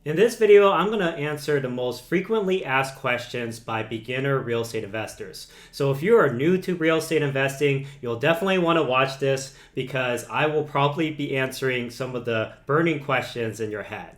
In this video, I'm going to answer the most frequently asked questions by beginner real estate investors. So if you are new to real estate investing, you'll definitely want to watch this because I will probably be answering some of the burning questions in your head.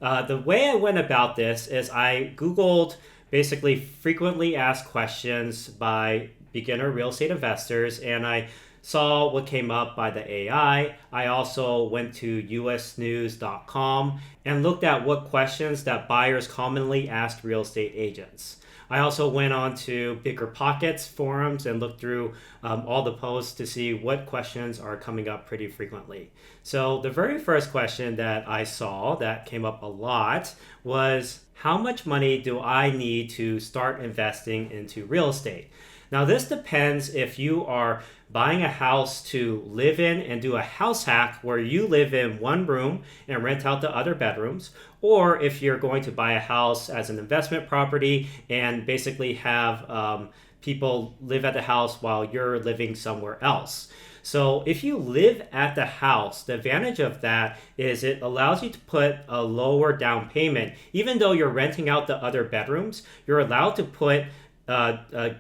The way I went about this is I Googled basically frequently asked questions by beginner real estate investors, and I saw what came up by the AI. I also went to usnews.com and looked at what questions that buyers commonly asked real estate agents. I also went on to Bigger Pockets forums and looked through all the posts to see what questions are coming up pretty frequently. So the very first question that I saw that came up a lot was, how much money do I need to start investing into real estate? Now this depends if you are buying a house to live in and do a house hack where you live in one room and rent out the other bedrooms, or if you're going to buy a house as an investment property and basically have people live at the house while you're living somewhere else. So if you live at the house, the advantage of that is it allows you to put a lower down payment. Even though you're renting out the other bedrooms, you're allowed to put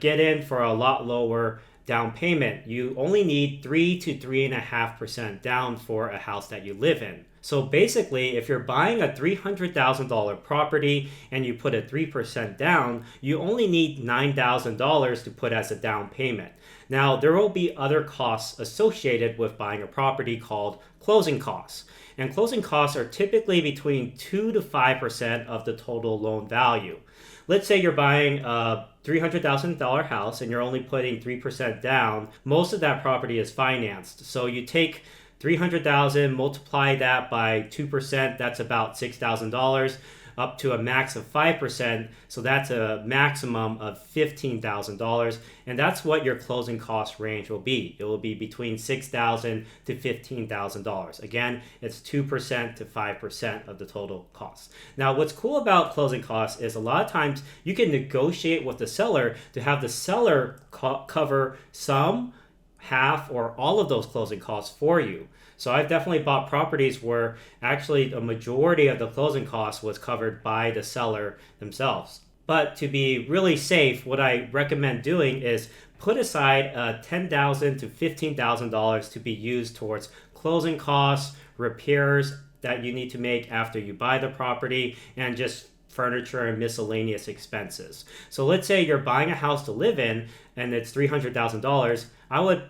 get in for a lot lower down payment. You only need 3 to 3.5% down for a house that you live in. So basically, if you're buying a $300,000 property and you put a 3% down, you only need $9,000 to put as a down payment. Now, there will be other costs associated with buying a property called closing costs. And closing costs are typically between 2 to 5% of the total loan value. Let's say you're buying a $300,000 house and you're only putting 3% down. Most of that property is financed. So you take $300,000, multiply that by 2%, that's about $6,000, up to a max of 5%. So that's a maximum of $15,000. And that's what your closing cost range will be. It will be between $6,000 to $15,000. Again, it's 2% to 5% of the total cost. Now, what's cool about closing costs is a lot of times you can negotiate with the seller to have the seller cover some, half, or all of those closing costs for you. So I've definitely bought properties where actually a majority of the closing costs was covered by the seller themselves. But to be really safe, what I recommend doing is put aside $10,000 to $15,000 to be used towards closing costs, repairs that you need to make after you buy the property, and just furniture and miscellaneous expenses. So let's say you're buying a house to live in and it's $300,000. I would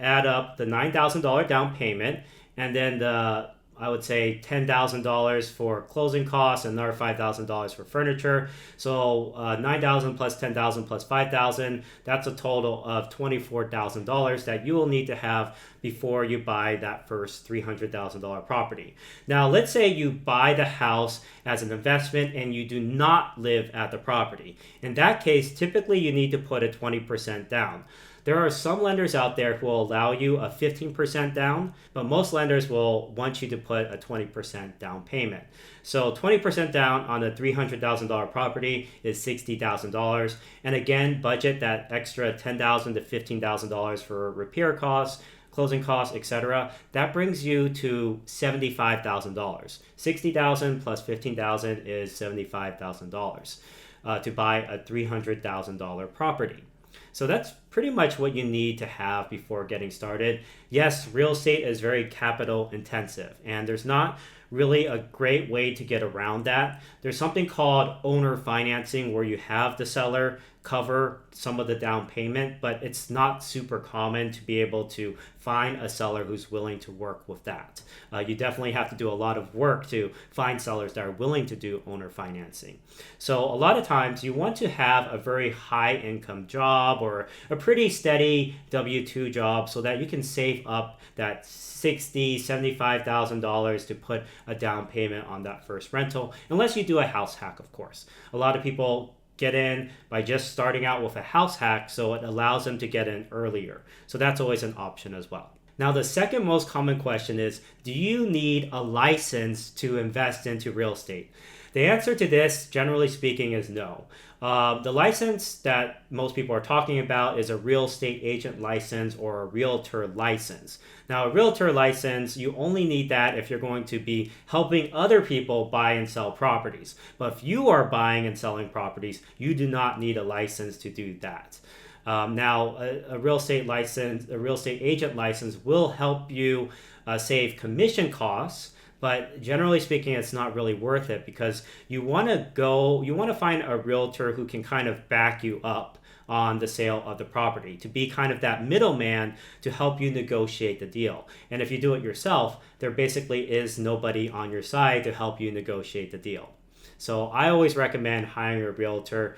add up the $9,000 down payment, and then I would say $10,000 for closing costs and another $5,000 for furniture. So $9,000 plus $10,000 plus $5,000, that's a total of $24,000 that you will need to have before you buy that first $300,000 property. Now, let's say you buy the house as an investment and you do not live at the property. In that case, typically you need to put a 20% down. There are some lenders out there who will allow you a 15% down, but most lenders will want you to put a 20% down payment. So 20% down on a $300,000 property is $60,000. And again, budget that extra $10,000 to $15,000 for repair costs, closing costs, etc. That brings you to $75,000. $60,000 plus $15,000 is $75,000 to buy a $300,000 property. So that's pretty much what you need to have before getting started. Yes, real estate is very capital intensive, and there's not really a great way to get around that. There's something called owner financing where you have the seller cover some of the down payment, but it's not super common to be able to find a seller who's willing to work with that. You definitely have to do a lot of work to find sellers that are willing to do owner financing. So a lot of times you want to have a very high income job or a pretty steady W-2 job so that you can save up that $60,000, $75,000 to put a down payment on that first rental, unless you do a house hack, of course. A lot of people get in by just starting out with a house hack, so it allows them to get in earlier. So that's always an option as well. Now, the second most common question is, do you need a license to invest into real estate? The answer to this, generally speaking, is no. The license that most people are talking about is a real estate agent license or a realtor license. Now, a realtor license, you only need that if you're going to be helping other people buy and sell properties. But if you are buying and selling properties, you do not need a license to do that. Now, a real estate license, a real estate agent license will help you save commission costs, but generally speaking, it's not really worth it because you want to find a realtor who can kind of back you up on the sale of the property, to be kind of that middleman to help you negotiate the deal. And if you do it yourself, there basically is nobody on your side to help you negotiate the deal. So I always recommend hiring a realtor.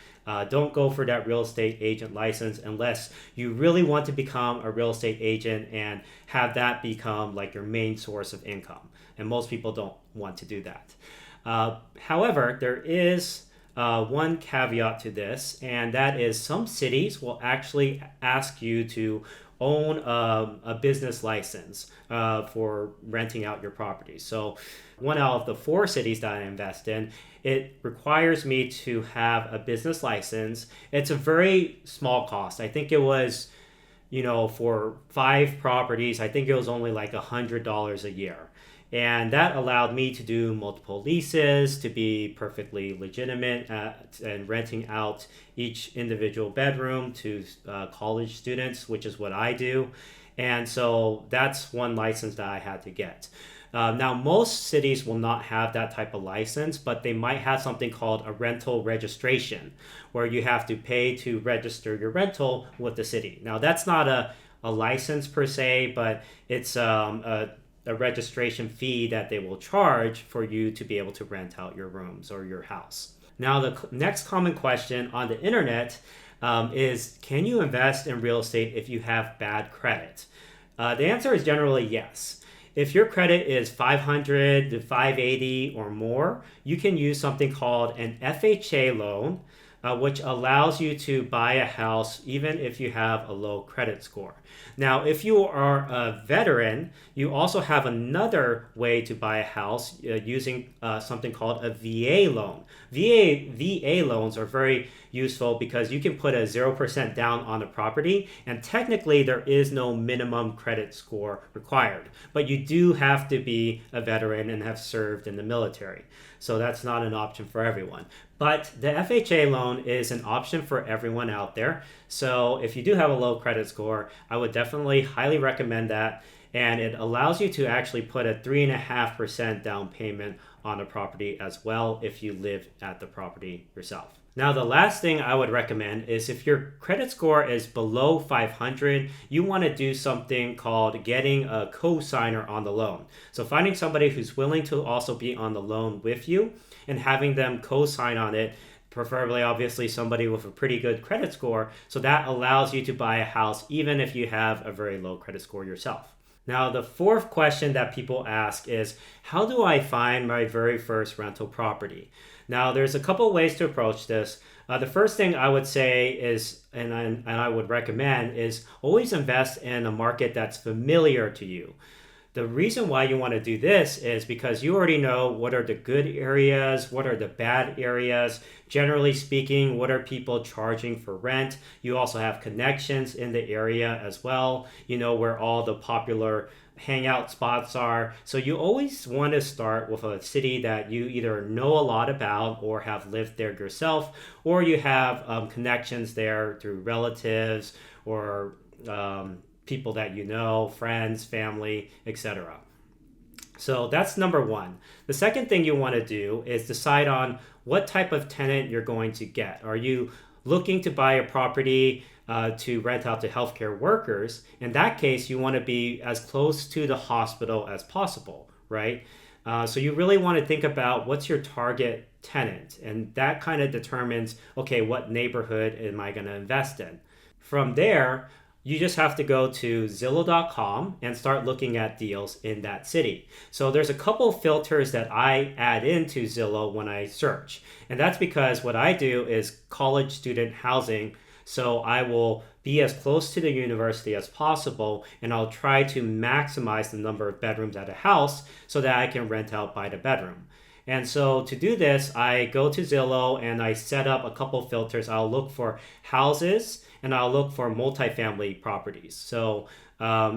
Don't go for that real estate agent license unless you really want to become a real estate agent and have that become like your main source of income. And most people don't want to do that. However, there is one caveat to this, and that is some cities will actually ask you to own a business license for renting out your property. So one out of the 4 cities that I invest in, it requires me to have a business license. It's a very small cost. I think it was, for 5 properties, I think it was only like $100 a year. And that allowed me to do multiple leases, to be perfectly legitimate and renting out each individual bedroom to college students, which is what I do. And so that's one license that I had to get. Now, most cities will not have that type of license, but they might have something called a rental registration, where you have to pay to register your rental with the city. Now, that's not a license per se, but it's a registration fee that they will charge for you to be able to rent out your rooms or your house. Now, the next common question on the internet is, can you invest in real estate if you have bad credit? The answer is generally yes. If your credit is 500 to 580 or more, you can use something called an FHA loan, which allows you to buy a house even if you have a low credit score. Now, if you are a veteran, you also have another way to buy a house using something called a VA loan. VA loans are very useful because you can put a 0% down on a property, and technically there is no minimum credit score required, but you do have to be a veteran and have served in the military. So that's not an option for everyone. But the FHA loan is an option for everyone out there. So if you do have a low credit score, I would definitely highly recommend that. And it allows you to actually put a 3.5% down payment on a property as well if you live at the property yourself. Now, the last thing I would recommend is if your credit score is below 500, you want to do something called getting a co-signer on the loan. So finding somebody who's willing to also be on the loan with you and having them co-sign on it, preferably obviously somebody with a pretty good credit score. So that allows you to buy a house even if you have a very low credit score yourself. Now, the fourth question that people ask is, how do I find my very first rental property? Now, there's a couple ways to approach this. The first thing I would say is, and I would recommend, is always invest in a market that's familiar to you. The reason why you want to do this is because you already know what are the good areas, what are the bad areas. Generally speaking, what are people charging for rent? You also have connections in the area as well. You know where all the popular hangout spots are. So you always want to start with a city that you either know a lot about or have lived there yourself, or you have connections there through relatives or people that you know, friends, family, etc. So that's number one. The second thing you want to do is decide on what type of tenant you're going to get. Are you looking to buy a property to rent out to healthcare workers? In that case, you want to be as close to the hospital as possible, right? So you really want to think about what's your target tenant, and that kind of determines, okay, what neighborhood am I going to invest in? From there, you just have to go to Zillow.com and start looking at deals in that city. So there's a couple filters that I add into Zillow when I search. And that's because what I do is college student housing So I will be as close to the university as possible, and I'll try to maximize the number of bedrooms at a house so that I can rent out by the bedroom. And so to do this, I go to Zillow and I set up a couple filters. I'll look for houses and I'll look for multifamily properties. So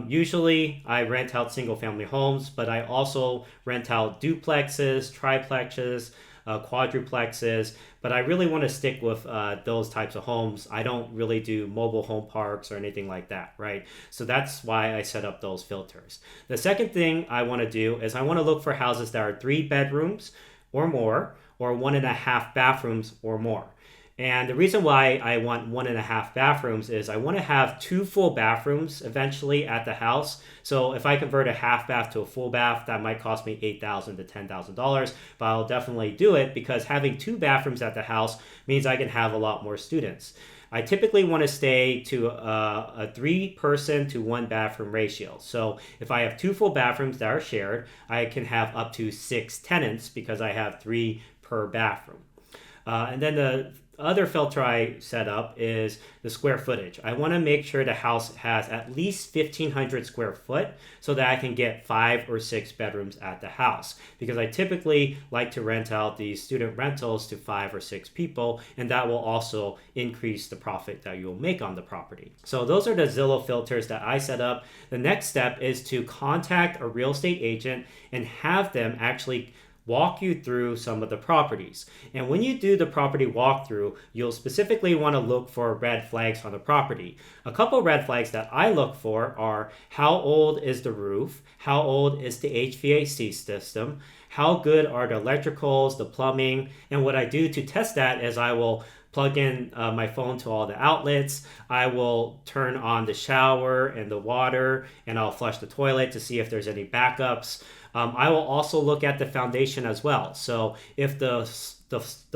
usually I rent out single family homes, but I also rent out duplexes, triplexes, quadruplexes, but I really want to stick with those types of homes. I don't really do mobile home parks or anything like that, right? So that's why I set up those filters. The second thing I want to do is I want to look for houses that are 3 bedrooms or more, or 1.5 bathrooms or more. And the reason why I want 1.5 bathrooms is I want to have 2 full bathrooms eventually at the house. So if I convert a half bath to a full bath, that might cost me $8,000 to $10,000, but I'll definitely do it because having 2 bathrooms at the house means I can have a lot more students. I typically want to stay to a 3-person to 1 bathroom ratio. So if I have 2 full bathrooms that are shared, I can have up to 6 tenants because I have 3 per bathroom. And then the other filter I set up is the square footage. I want to make sure the house has at least 1,500 square foot so that I can get 5 or 6 bedrooms at the house, because I typically like to rent out these student rentals to 5 or 6 people, and that will also increase the profit that you'll make on the property. So those are the Zillow filters that I set up. The next step is to contact a real estate agent and have them actually walk you through some of the properties. And when you do the property walkthrough, you'll specifically want to look for red flags on the property. A couple red flags that I look for are how old is the roof, how old is the HVAC system, how good are the electricals, the plumbing, and what I do to test that is I will plug in my phone to all the outlets. I will turn on the shower and the water, and I'll flush the toilet to see if there's any backups. I will also look at the foundation as well. So if the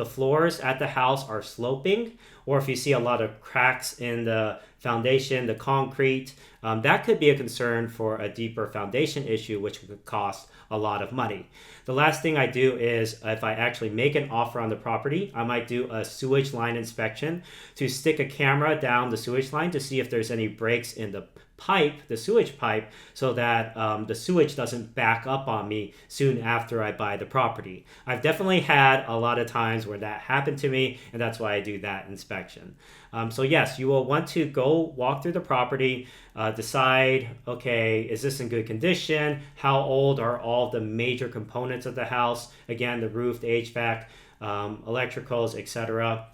floors at the house are sloping, or if you see a lot of cracks in the foundation, the concrete, that could be a concern for a deeper foundation issue, which could cost a lot of money. The last thing I do is if I actually make an offer on the property, I might do a sewage line inspection to stick a camera down the sewage line to see if there's any breaks in the pipe, the sewage pipe, so that the sewage doesn't back up on me soon after I buy the property. I've definitely had a lot of times where that happened to me, and that's why I do that inspection. So yes, you will want to go walk through the property, decide, okay, is this in good condition? How old are all the major components of the house? Again, the roof, the HVAC, electricals, etc.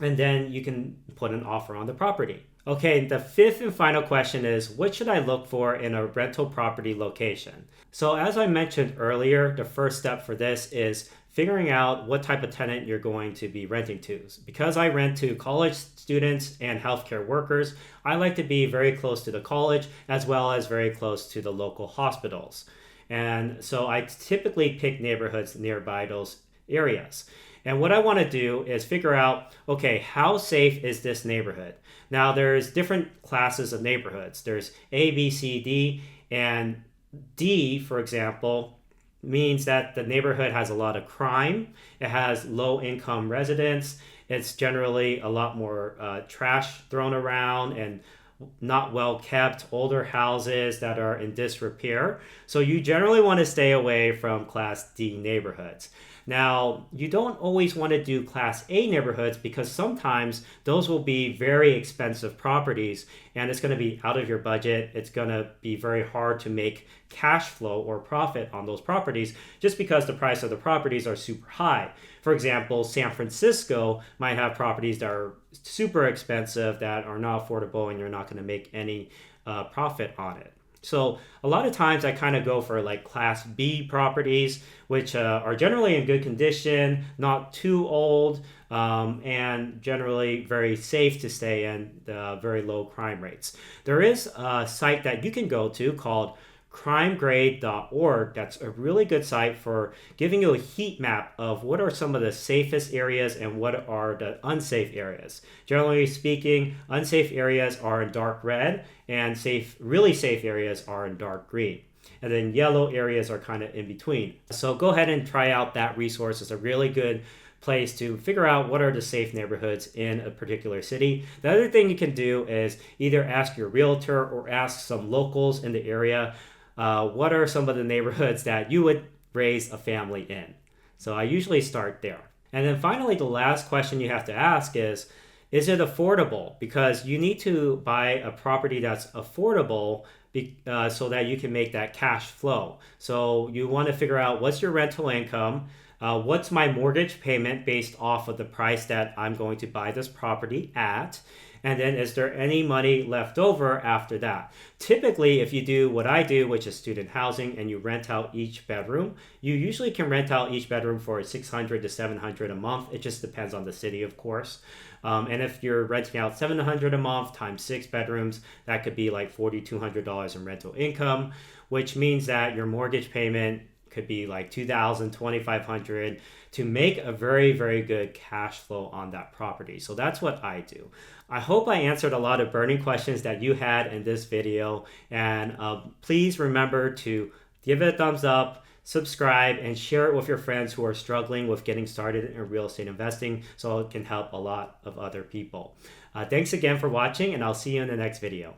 And then you can put an offer on the property. Okay, the 5th and final question is, what should I look for in a rental property location? So as I mentioned earlier, the first step for this is figuring out what type of tenant you're going to be renting to. Because I rent to college students and healthcare workers, I like to be very close to the college as well as very close to the local hospitals. And so I typically pick neighborhoods nearby those areas. And what I want to do is figure out, okay, how safe is this neighborhood? Now, there's different classes of neighborhoods. There's A, B, C, D, and D, for example, means that the neighborhood has a lot of crime. It has low-income residents. It's generally a lot more trash thrown around and not well kept, older houses that are in disrepair. So you generally want to stay away from Class D neighborhoods. Now, you don't always want to do Class A neighborhoods because sometimes those will be very expensive properties and it's going to be out of your budget. It's going to be very hard to make cash flow or profit on those properties just because the price of the properties are super high. For example, San Francisco might have properties that are super expensive that are not affordable and you're not going to make any profit on it. So a lot of times I kind of go for like Class B properties, which are generally in good condition, not too old, and generally very safe to stay in, very low crime rates. There is a site that you can go to called crimegrade.org. That's a really good site for giving you a heat map of what are some of the safest areas and what are the unsafe areas. Generally speaking, unsafe areas are in dark red and really safe areas are in dark green. And then yellow areas are kind of in between. So go ahead and try out that resource. It's a really good place to figure out what are the safe neighborhoods in a particular city. The other thing you can do is either ask your realtor or ask some locals in the area, what are some of the neighborhoods that you would raise a family in. So I usually start there. And then finally, the last question you have to ask is it affordable? Because you need to buy a property that's affordable so that you can make that cash flow. So you want to figure out what's your rental income, what's my mortgage payment based off of the price that I'm going to buy this property at, and then is there any money left over after that? Typically, if you do what I do, which is student housing, and you rent out each bedroom, you usually can rent out each bedroom for $600 to $700 a month. It just depends on the city, of course. And if you're renting out $700 a month times 6 bedrooms, that could be like $4,200 in rental income, which means that your mortgage payment could be like $2,000, $2,500 to make a very, very good cash flow on that property. So that's what I do. I hope I answered a lot of burning questions that you had in this video. And please remember to give it a thumbs up, subscribe, and share it with your friends who are struggling with getting started in real estate investing so it can help a lot of other people. Thanks again for watching, and I'll see you in the next video.